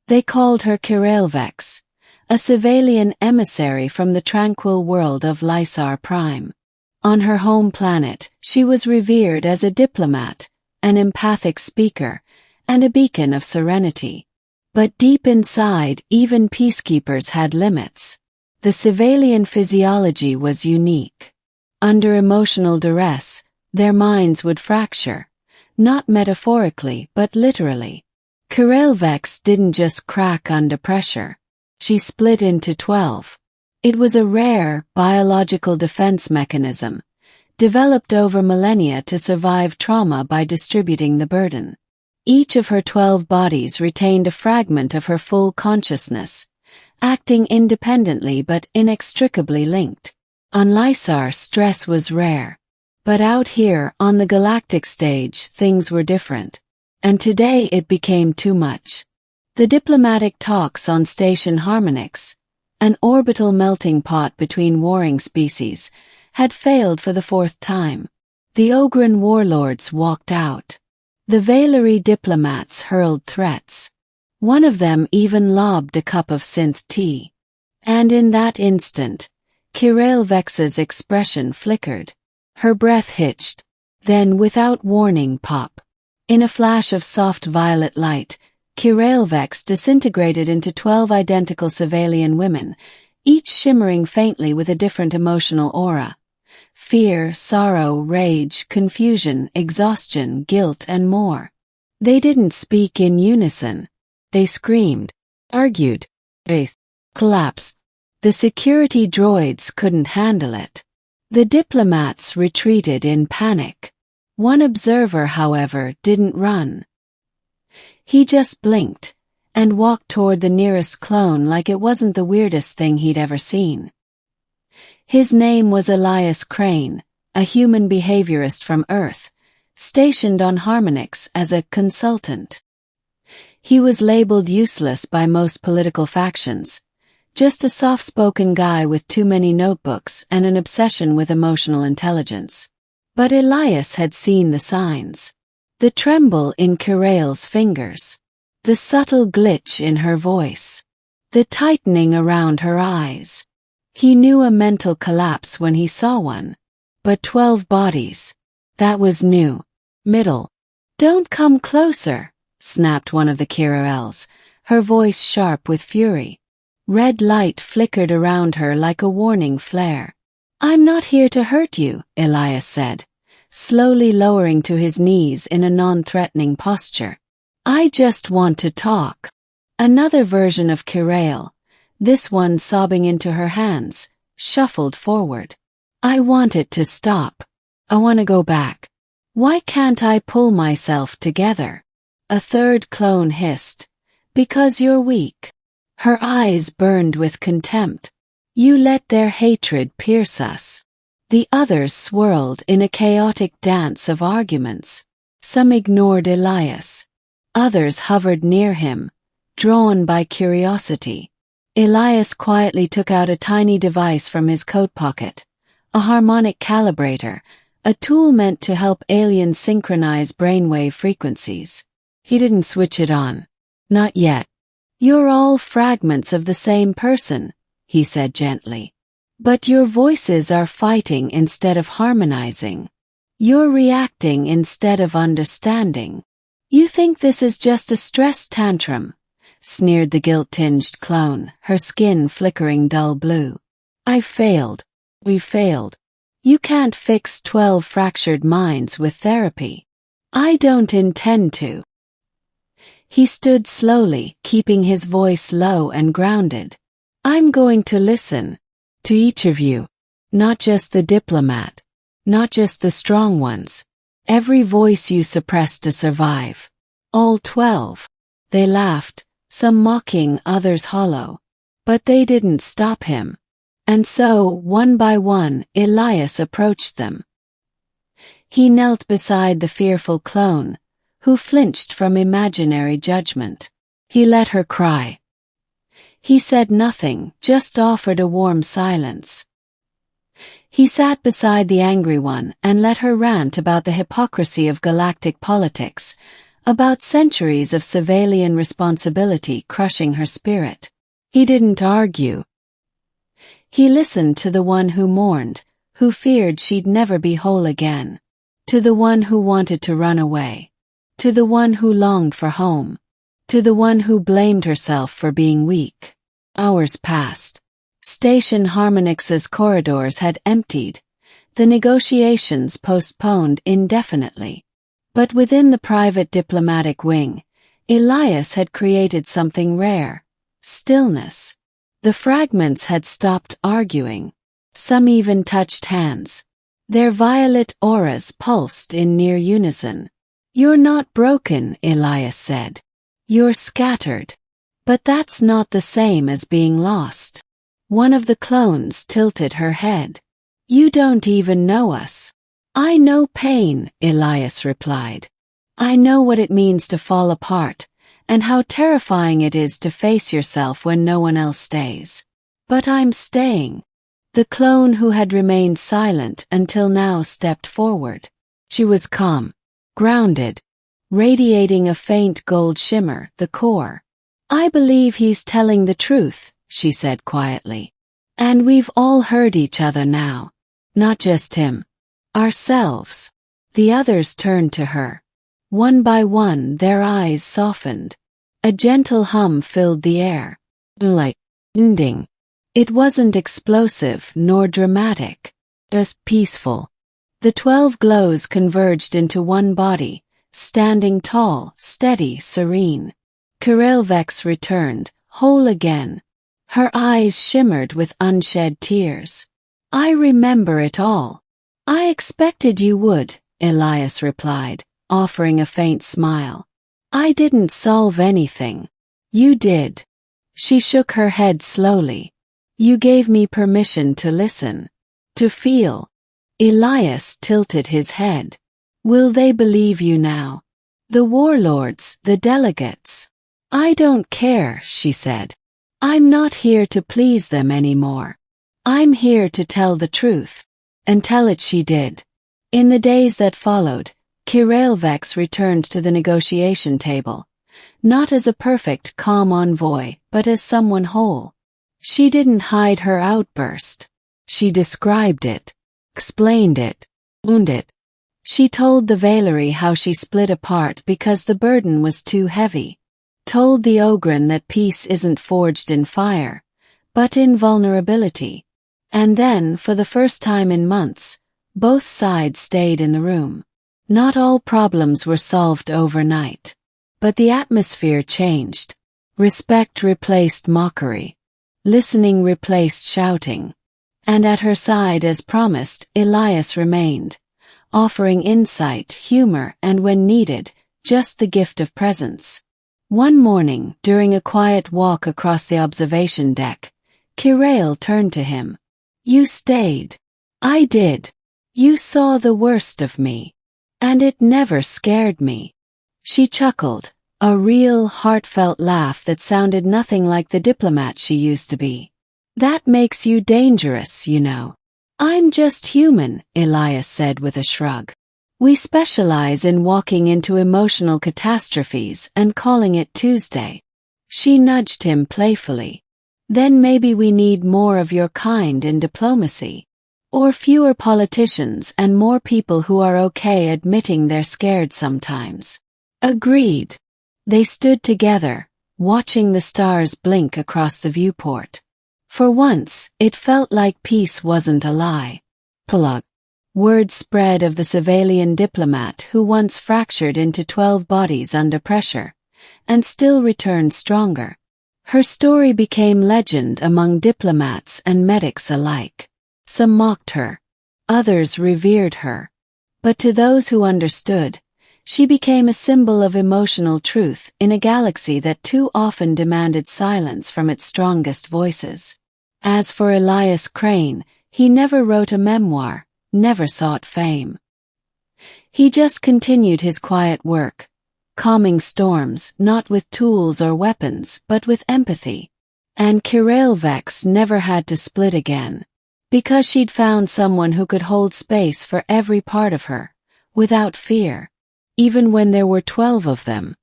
They called her Kirael-Vex, a Civilian emissary from the tranquil world of Lysar Prime. On her home planet, she was revered as a diplomat, an empathic speaker, and a beacon of serenity. But deep inside, even peacekeepers had limits. The civilian physiology was unique. Under emotional duress, their minds would fracture, not metaphorically but literally. Kirael-Vex didn't just crack under pressure. She split into 12. It was a rare, biological defense mechanism, developed over millennia to survive trauma by distributing the burden. Each of her 12 bodies retained a fragment of her full consciousness, acting independently but inextricably linked. On Lysar, stress was rare. But out here, on the galactic stage, things were different. And today it became too much. The diplomatic talks on Station Harmonix, an orbital melting pot between warring species, had failed for the 4th time. The Ogren warlords walked out. The Valerie diplomats hurled threats. One of them even lobbed a cup of synth tea. And in that instant, Kirael-Vex's expression flickered. Her breath hitched. Then, without warning, pop. In a flash of soft violet light, Kirael-Vex disintegrated into 12 identical civilian women, each shimmering faintly with a different emotional aura. Fear, sorrow, rage, confusion, exhaustion, guilt, and more. They didn't speak in unison. They screamed, argued, collapsed. The security droids couldn't handle it. The diplomats retreated in panic. One observer, however, didn't run. He just blinked and walked toward the nearest clone like it wasn't the weirdest thing he'd ever seen. His name was Elias Crane, a human behaviorist from Earth, stationed on Harmonix as a consultant. He was labeled useless by most political factions, just a soft-spoken guy with too many notebooks and an obsession with emotional intelligence. But Elias had seen the signs. The tremble in Kirael's fingers. The subtle glitch in her voice. The tightening around her eyes. He knew a mental collapse when he saw one. But 12 bodies. That was new. Middle. "Don't come closer," snapped one of the Kiraels, her voice sharp with fury. Red light flickered around her like a warning flare. "I'm not here to hurt you," Elias said, slowly lowering to his knees in a non-threatening posture. "I just want to talk." Another version of Kirael, this one sobbing into her hands, shuffled forward. "I want it to stop. I want to go back. Why can't I pull myself together?" A third clone hissed, "Because you're weak." Her eyes burned with contempt. "You let their hatred pierce us." The others swirled in a chaotic dance of arguments. Some ignored Elias. Others hovered near him, drawn by curiosity. Elias quietly took out a tiny device from his coat pocket, a harmonic calibrator, a tool meant to help aliens synchronize brainwave frequencies. He didn't switch it on. "Not yet." "You're all fragments of the same person," he said gently. "But your voices are fighting instead of harmonizing. You're reacting instead of understanding. You think this is just a stress tantrum," sneered the guilt-tinged clone, her skin flickering dull blue. "I failed. We failed. You can't fix 12 fractured minds with therapy." "I don't intend to." He stood slowly, keeping his voice low and grounded. "I'm going to listen. To each of you. Not just the diplomat. Not just the strong ones. Every voice you suppressed to survive. All 12. They laughed, some mocking, others hollow. But they didn't stop him. And so, one by one, Elias approached them. He knelt beside the fearful clone, who flinched from imaginary judgment. He let her cry. He said nothing, just offered a warm silence. He sat beside the angry one and let her rant about the hypocrisy of galactic politics, about centuries of civilian responsibility crushing her spirit. He didn't argue. He listened to the one who mourned, who feared she'd never be whole again. To the one who wanted to run away. To the one who longed for home. To the one who blamed herself for being weak. Hours passed. Station Harmonix's corridors had emptied, the negotiations postponed indefinitely. But within the private diplomatic wing, Elias had created something rare: stillness. The fragments had stopped arguing. Some even touched hands. Their violet auras pulsed in near unison. "You're not broken," Elias said. "You're scattered. But that's not the same as being lost." One of the clones tilted her head. "You don't even know us." "I know pain," Elias replied. "I know what it means to fall apart, and how terrifying it is to face yourself when no one else stays. But I'm staying." The clone who had remained silent until now stepped forward. She was calm, grounded, radiating a faint gold shimmer, the core. "I believe he's telling the truth," she said quietly. "And we've all heard each other now. Not just him. Ourselves." The others turned to her. One by one their eyes softened. A gentle hum filled the air. Like ending. It wasn't explosive nor dramatic. Just peaceful. The 12 glows converged into one body, standing tall, steady, serene. Kirael-Vex returned, whole again. Her eyes shimmered with unshed tears. "I remember it all." "I expected you would," Elias replied, offering a faint smile. "I didn't solve anything." "You did." She shook her head slowly. "You gave me permission to listen. To feel." Elias tilted his head. "Will they believe you now? The warlords, the delegates?" "I don't care," she said. "I'm not here to please them anymore. I'm here to tell the truth." And tell it she did. In the days that followed, Kirael-Vex returned to the negotiation table, not as a perfect, calm envoy, but as someone whole. She didn't hide her outburst. She described it, explained it, owned it. She told the Valerie how she split apart because the burden was too heavy. Told the Ogren that peace isn't forged in fire, but in vulnerability. And then, for the first time in months, both sides stayed in the room. Not all problems were solved overnight. But the atmosphere changed. Respect replaced mockery. Listening replaced shouting. And at her side, as promised, Elias remained, offering insight, humor, and when needed, just the gift of presence. One morning, during a quiet walk across the observation deck, Kirael turned to him. "You stayed." "I did. You saw the worst of me. And it never scared me." She chuckled, a real, heartfelt laugh that sounded nothing like the diplomat she used to be. "That makes you dangerous, you know." "I'm just human," Elias said with a shrug. "We specialize in walking into emotional catastrophes and calling it Tuesday." She nudged him playfully. "Then maybe we need more of your kind in diplomacy. Or fewer politicians and more people who are okay admitting they're scared sometimes." "Agreed." They stood together, watching the stars blink across the viewport. For once, it felt like peace wasn't a lie. Plug. Word spread of the civilian diplomat who once fractured into 12 bodies under pressure, and still returned stronger. Her story became legend among diplomats and medics alike. Some mocked her. Others revered her. But to those who understood, she became a symbol of emotional truth in a galaxy that too often demanded silence from its strongest voices. As for Elias Crane, he never wrote a memoir, never sought fame. He just continued his quiet work, calming storms not with tools or weapons but with empathy. And Kirael-Vex never had to split again, because she'd found someone who could hold space for every part of her, without fear. even when there were 12 of them.